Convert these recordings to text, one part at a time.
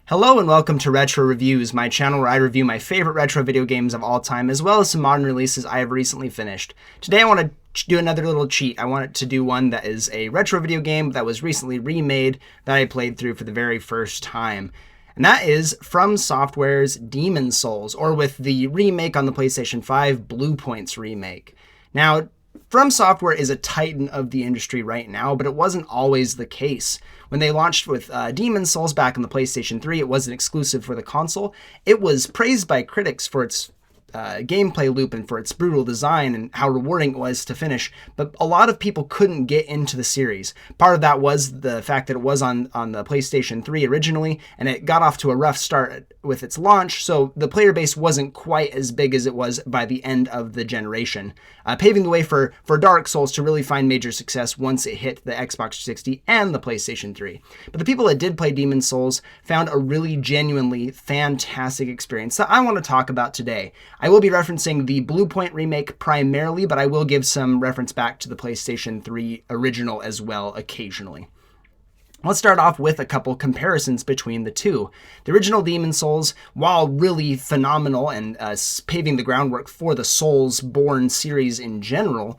Hello and welcome to Retro Reviews, my channel where I review my favorite retro video games of all time, as well as some modern releases I have recently finished. Today I want to do another little cheat. I wanted to do one that is a retro video game that was recently remade that I played through for the very first time. And that is FromSoftware's Demon's Souls, or with the remake on the PlayStation 5, Bluepoint's remake. Now, FromSoftware is a titan of the industry right now, but it wasn't always the case. When they launched with Demon's Souls back in the PlayStation 3, it wasn't exclusive for the console. It was praised by critics for its gameplay loop and for its brutal design and how rewarding it was to finish, but a lot of people couldn't get into the series. Part of that was the fact that it was on the PlayStation 3 originally, and it got off to a rough start with its launch, so the player base wasn't quite as big as it was by the end of the generation, paving the way for Dark Souls to really find major success once it hit the Xbox 360 and the PlayStation 3. But the people that did play Demon's Souls found a really genuinely fantastic experience that I want to talk about today. I will be referencing the Bluepoint remake primarily, but I will give some reference back to the PlayStation 3 original as well occasionally. Let's start off with a couple comparisons between the two. The original Demon's Souls, while really phenomenal and paving the groundwork for the Soulsborne series in general,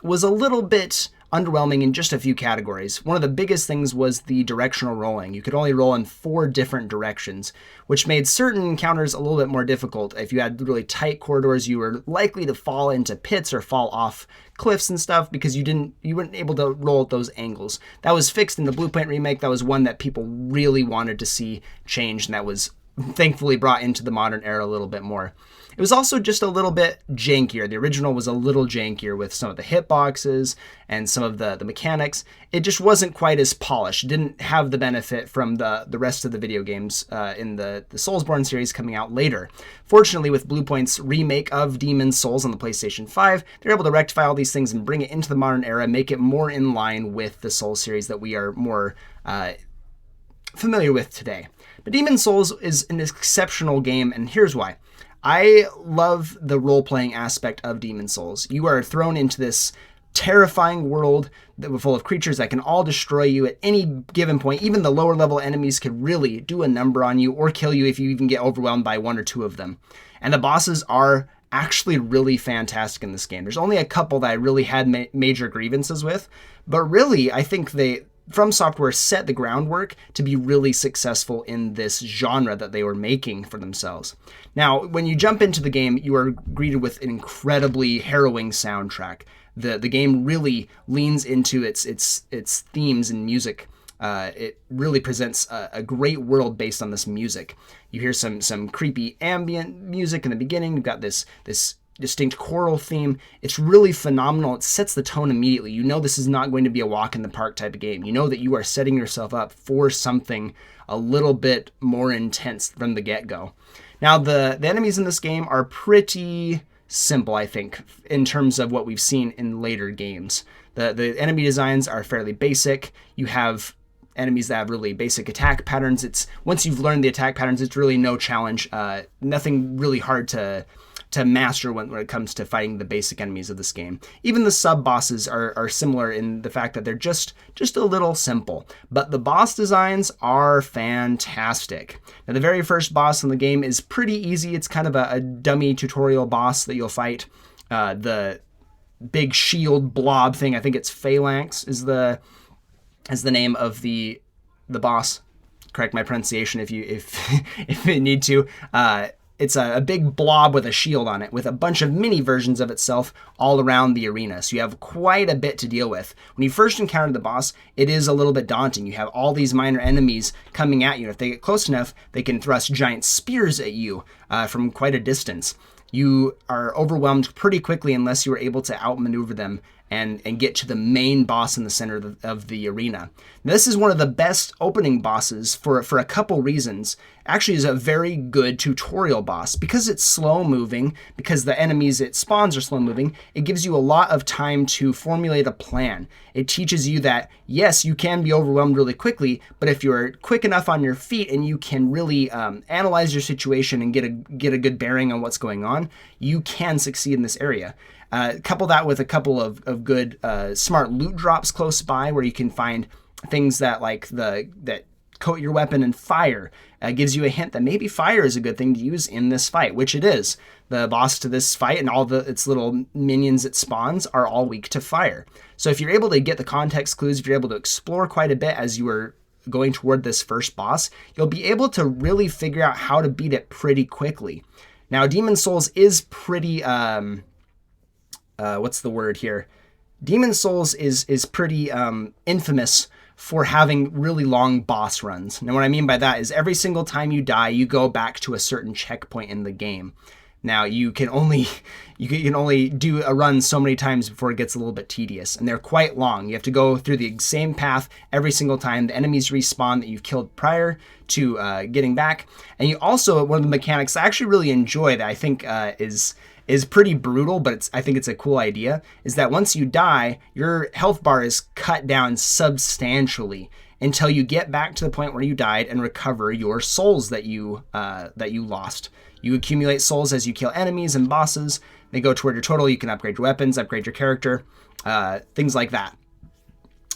was a little bit underwhelming in just a few categories. One of the biggest things was the directional rolling. You could only roll in 4 different directions, which made certain encounters a little bit more difficult. If you had really tight corridors, you were likely to fall into pits or fall off cliffs and stuff because you weren't able to roll at those angles. That was fixed in the Bluepoint remake. That was one that people really wanted to see changed, and that was thankfully brought into the modern era a little bit more. It was also just a little bit jankier. The original was a little jankier with some of the hitboxes and some of the mechanics. It just wasn't quite as polished. It didn't have the benefit from the rest of the video games in the Soulsborne series coming out later. Fortunately, with Bluepoint's remake of Demon's Souls on the PlayStation 5, they're able to rectify all these things and bring it into the modern era, make it more in line with the Souls series that we are more familiar with today. But Demon's Souls is an exceptional game, and here's why. I love the role-playing aspect of Demon's Souls. You are thrown into this terrifying world full of creatures that can all destroy you at any given point. Even the lower-level enemies could really do a number on you or kill you if you even get overwhelmed by 1 or 2 of them. And the bosses are actually really fantastic in this game. There's only a couple that I really had major grievances with, but really, I think FromSoftware set the groundwork to be really successful in this genre that they were making for themselves. Now, when you jump into the game, you are greeted with an incredibly harrowing soundtrack. The game really leans into its themes and music. It really presents a great world based on this music. You hear some creepy ambient music in the beginning. You've got this distinct choral theme. It's really phenomenal. It sets the tone immediately. You know this is not going to be a walk in the park type of game. You know that you are setting yourself up for something a little bit more intense from the get-go. Now, the enemies in this game are pretty simple, I think, in terms of what we've seen in later games. The enemy designs are fairly basic. You have enemies that have really basic attack patterns. Once you've learned the attack patterns, it's really no challenge. Nothing really hard to master when it comes to fighting the basic enemies of this game. Even the sub-bosses are similar in the fact that they're just a little simple. But the boss designs are fantastic. Now, the very first boss in the game is pretty easy. It's kind of a dummy tutorial boss that you'll fight. The big shield blob thing, I think it's Phalanx is the name of the boss. Correct my pronunciation if you need to. It's a big blob with a shield on it with a bunch of mini versions of itself all around the arena. So you have quite a bit to deal with. When you first encounter the boss, it is a little bit daunting. You have all these minor enemies coming at you. If they get close enough, they can thrust giant spears at you from quite a distance. You are overwhelmed pretty quickly unless you are able to outmaneuver them and get to the main boss in the center of the arena. Now, this is one of the best opening bosses for a couple reasons. Actually, is a very good tutorial boss. Because it's slow moving, because the enemies it spawns are slow moving, it gives you a lot of time to formulate a plan. It teaches you that, yes, you can be overwhelmed really quickly, but if you're quick enough on your feet and you can really analyze your situation and get a good bearing on what's going on, you can succeed in this area. Couple that with a couple of good smart loot drops close by where you can find things that coat your weapon in fire. Gives you a hint that maybe fire is a good thing to use in this fight, which it is. The boss to this fight and all its little minions it spawns are all weak to fire. So if you're able to get the context clues, if you're able to explore quite a bit as you are going toward this first boss, you'll be able to really figure out how to beat it pretty quickly. Now, Demon Souls is pretty, what's the word here? Demon Souls is pretty infamous for having really long boss runs. Now, what I mean by that is every single time you die, you go back to a certain checkpoint in the game. Now, you can only do a run so many times before it gets a little bit tedious, and they're quite long. You have to go through the same path every single time. The enemies respawn that you've killed prior to getting back. And you also, one of the mechanics I actually really enjoy that I think is pretty brutal, but I think it's a cool idea, is that once you die, your health bar is cut down substantially until you get back to the point where you died and recover your souls that you lost. You accumulate souls as you kill enemies and bosses. They go toward your total. You can upgrade your weapons, upgrade your character, things like that.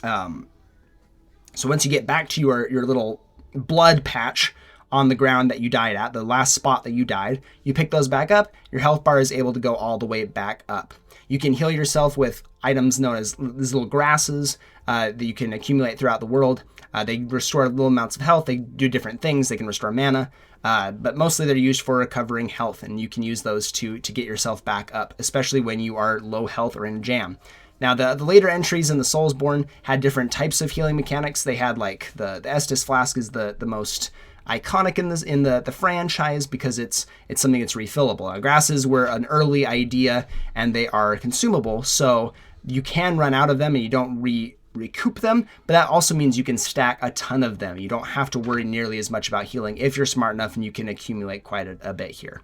So once you get back to your little blood patch on the ground that you died at, the last spot that you died, you pick those back up, your health bar is able to go all the way back up. You can heal yourself with items known as these little grasses that you can accumulate throughout the world. They restore little amounts of health. They do different things. They can restore mana, but mostly they're used for recovering health, and you can use those to get yourself back up, especially when you are low health or in a jam. Now, the later entries in the Soulsborne had different types of healing mechanics. They had like the Estus Flask is the most iconic in the franchise because it's something that's refillable. Grasses were an early idea and they are consumable, so you can run out of them and you don't recoup them, but that also means you can stack a ton of them. You don't have to worry nearly as much about healing if you're smart enough, and you can accumulate quite a bit here.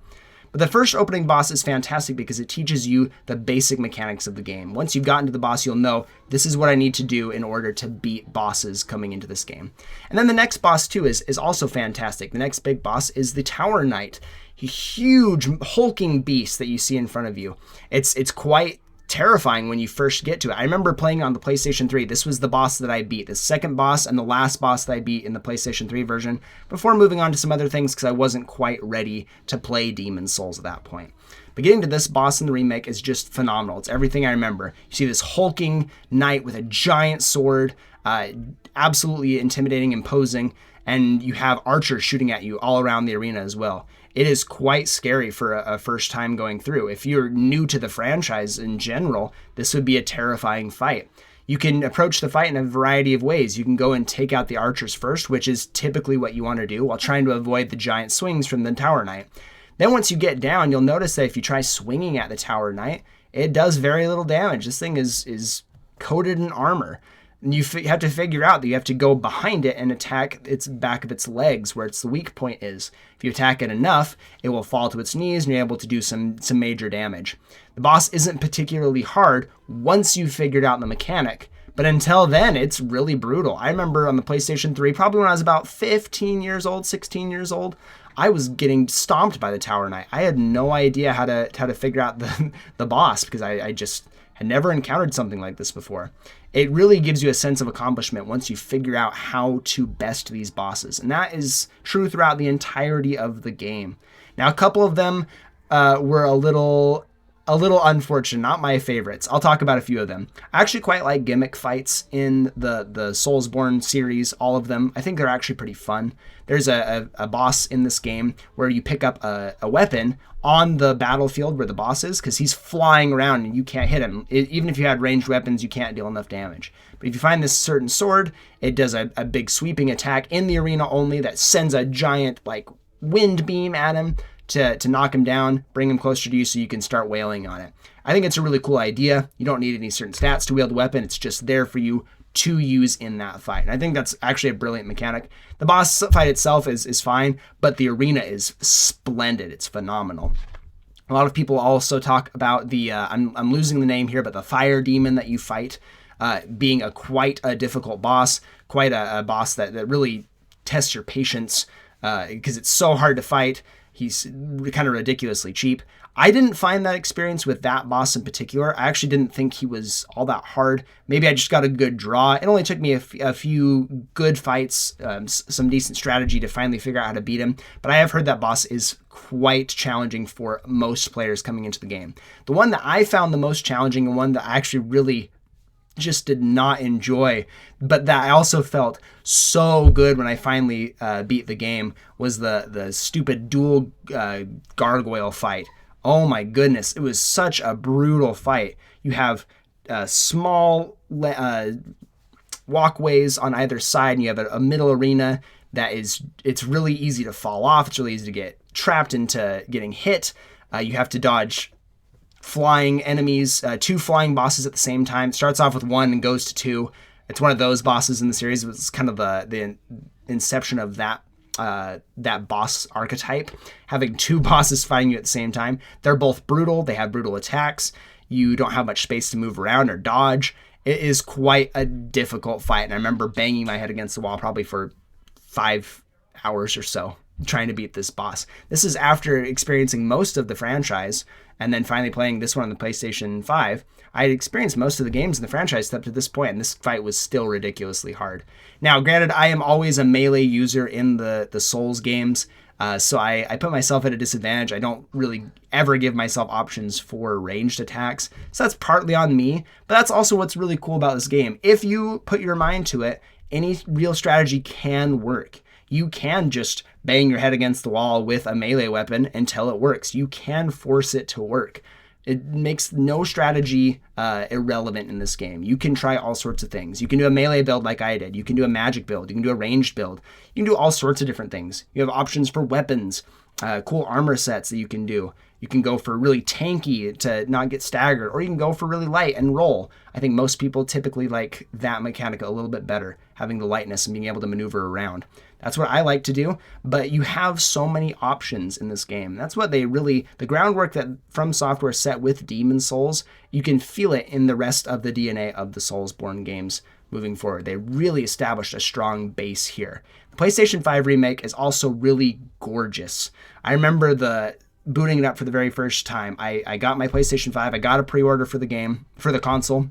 But the first opening boss is fantastic because it teaches you the basic mechanics of the game. Once you've gotten to the boss, you'll know this is what I need to do in order to beat bosses coming into this game. And then the next boss too is also fantastic. The next big boss is the Tower Knight, a huge hulking beast that you see in front of you. It's quite terrifying when you first get to it. I remember playing on the PlayStation 3. This was the boss that I beat, the second boss and the last boss that I beat in the PlayStation 3 version, before moving on to some other things because I wasn't quite ready to play Demon Souls at that point. But getting to this boss in the remake is just phenomenal. It's everything I remember. You see this hulking knight with a giant sword, absolutely intimidating, imposing, and you have archers shooting at you all around the arena as well. It is quite scary for a first time going through. If you're new to the franchise in general, this would be a terrifying fight. You can approach the fight in a variety of ways. You can go and take out the archers first, which is typically what you want to do, while trying to avoid the giant swings from the Tower Knight. Then once you get down, you'll notice that if you try swinging at the Tower Knight, it does very little damage. This thing is coated in armor. And you have to figure out that you have to go behind it and attack its back of its legs where its the weak point is. If you attack it enough, it will fall to its knees and you're able to do some major damage. The boss isn't particularly hard once you've figured out the mechanic, but until then, it's really brutal. I remember on the PlayStation 3, probably when I was about 15 years old, 16 years old, I was getting stomped by the Tower Knight. I had no idea how to figure out the boss because I just had never encountered something like this before. It really gives you a sense of accomplishment once you figure out how to best these bosses. And that is true throughout the entirety of the game. Now, a couple of them were a little unfortunate, not my favorites. I'll talk about a few of them. I actually quite like gimmick fights in the Soulsborne series, all of them. I think they're actually pretty fun. There's a boss in this game where you pick up a weapon on the battlefield where the boss is, because he's flying around and you can't hit him. Even if you had ranged weapons, you can't deal enough damage. But if you find this certain sword, it does a big sweeping attack in the arena only that sends a giant like wind beam at him to knock him down, bring him closer to you so you can start wailing on it. I think it's a really cool idea. You don't need any certain stats to wield the weapon. It's just there for you to use in that fight. And I think that's actually a brilliant mechanic. The boss fight itself is fine, but the arena is splendid. It's phenomenal. A lot of people also talk about the, I'm losing the name here, but the fire demon that you fight being quite a difficult boss, quite a boss that really tests your patience because it's so hard to fight. He's kind of ridiculously cheap. I didn't find that experience with that boss in particular. I actually didn't think he was all that hard. Maybe I just got a good draw. It only took me a few good fights, some decent strategy to finally figure out how to beat him. But I have heard that boss is quite challenging for most players coming into the game. The one that I found the most challenging, and one that I actually really just did not enjoy, but that I also felt so good when I finally beat the game, was the stupid dual gargoyle fight. Oh my goodness, it was such a brutal fight. You have small walkways on either side, and you have a middle arena that it's really easy to fall off. It's really easy to get trapped into getting hit. You have to dodge flying enemies, 2 flying bosses at the same time. It starts off with 1 and goes to 2. It's one of those bosses in the series. It's kind of the inception of that boss archetype, having 2 bosses fighting you at the same time. They're both brutal. They have brutal attacks. You don't have much space to move around or dodge. It is quite a difficult fight, and I remember banging my head against the wall probably for 5 hours or so trying to beat this boss. This is after experiencing most of the franchise and then finally playing this one on the PlayStation 5. I had experienced most of the games in the franchise up to this point, and this fight was still ridiculously hard. Now, granted, I am always a melee user in the Souls games, so I put myself at a disadvantage. I don't really ever give myself options for ranged attacks, so that's partly on me, but that's also what's really cool about this game. If you put your mind to it, any real strategy can work. You can just bang your head against the wall with a melee weapon until it works. You can force it to work. It makes no strategy irrelevant in this game. You can try all sorts of things. You can do a melee build like I did. You can do a magic build. You can do a ranged build. You can do all sorts of different things. You have options for weapons, cool armor sets that you can do. You can go for really tanky to not get staggered, or you can go for really light and roll. I think most people typically like that mechanic a little bit better, having the lightness and being able to maneuver around. That's what I like to do, but you have so many options in this game. That's what the groundwork that FromSoftware set with Demon's Souls, you can feel it in the rest of the DNA of the Soulsborne games moving forward. They really established a strong base here. The PlayStation 5 remake is also really gorgeous. I remember booting it up for the very first time. I got my PlayStation 5, I got a pre-order for the game, for the console,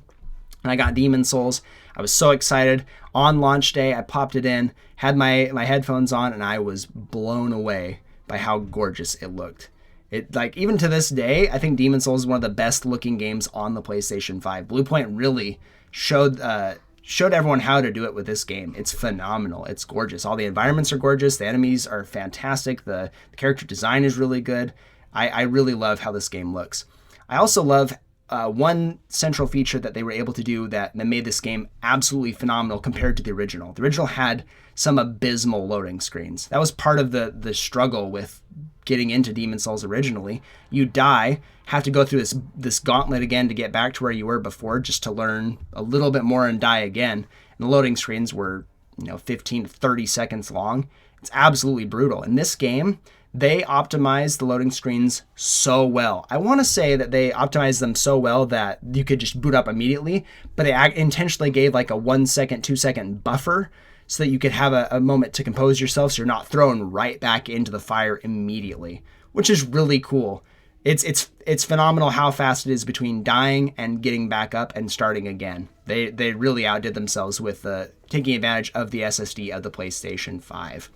and I got Demon's Souls. I was so excited. On launch day, I popped it in, had my headphones on, and I was blown away by how gorgeous it looked. It, like, even to this day, I think Demon's Souls is one of the best looking games on the PlayStation 5. Bluepoint really showed everyone how to do it with this game. It's phenomenal. It's gorgeous. All the environments are gorgeous. The enemies are fantastic. The character design is really good. I really love how this game looks. I also love one central feature that they were able to do that made this game absolutely phenomenal compared to the original. The original had some abysmal loading screens. That was part of the struggle with getting into Demon's Souls originally. You die, have to go through this gauntlet again to get back to where you were before, just to learn a little bit more and die again. And the loading screens were 15 to 30 seconds long. It's absolutely brutal. In this game, they optimized the loading screens so well. I want to say that they optimized them so well that you could just boot up immediately, but they intentionally gave like a 1 second, 2 second buffer so that you could have a moment to compose yourself so you're not thrown right back into the fire immediately, which is really cool. It's phenomenal how fast it is between dying and getting back up and starting again. They really outdid themselves with taking advantage of the SSD of the PlayStation 5.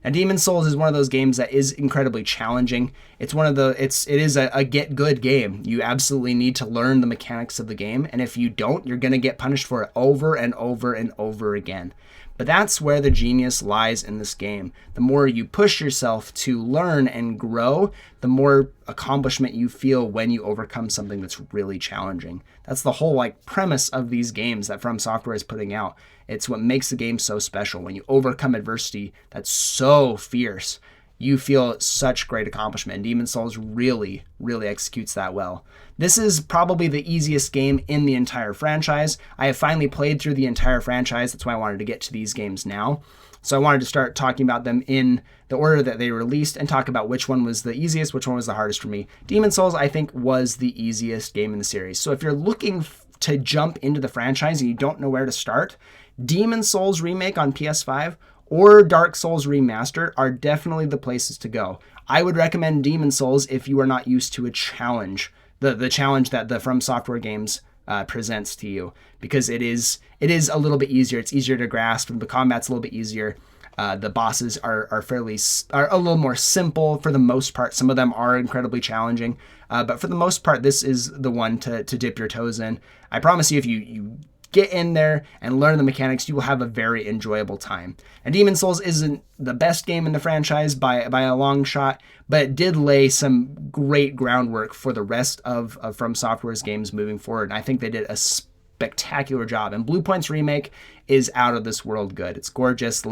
Now, Demon's Souls is one of those games that is incredibly challenging. It is a get good game. You absolutely need to learn the mechanics of the game, and if you don't, you're going to get punished for it over and over and over again. But that's where the genius lies in this game. The more you push yourself to learn and grow, the more accomplishment you feel when you overcome something that's really challenging. That's the whole premise of these games that FromSoftware is putting out. It's what makes the game so special. When you overcome adversity that's so fierce, you feel such great accomplishment. And Demon's Souls really, really executes that well. This is probably the easiest game in the entire franchise. I have finally played through the entire franchise. That's why I wanted to get to these games now. So I wanted to start talking about them in the order that they released and talk about which one was the easiest, which one was the hardest for me. Demon's Souls, I think, was the easiest game in the series. So if you're looking to jump into the franchise and you don't know where to start, Demon's Souls Remake on PS5 or Dark Souls Remaster are definitely the places to go. I would recommend Demon Souls if you are not used to a challenge, the challenge that the FromSoftware games presents to you, because it is a little bit easier. It's easier to grasp, and the combat's a little bit easier. The bosses are a little more simple for the most part. Some of them are incredibly challenging, but for the most part, this is the one to dip your toes in. I promise you, if you get in there and learn the mechanics, you will have a very enjoyable time. And Demon Souls isn't the best game in the franchise by a long shot, but it did lay some great groundwork for the rest of FromSoftware's games moving forward. And I think they did a spectacular job. And Bluepoint's remake is out of this world good. It's gorgeous. The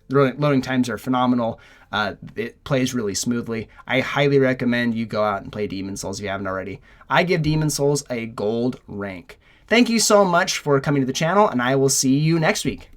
loading times are phenomenal. It plays really smoothly. I highly recommend you go out and play Demon Souls if you haven't already. I give Demon Souls a gold rank. Thank you so much for coming to the channel, and I will see you next week.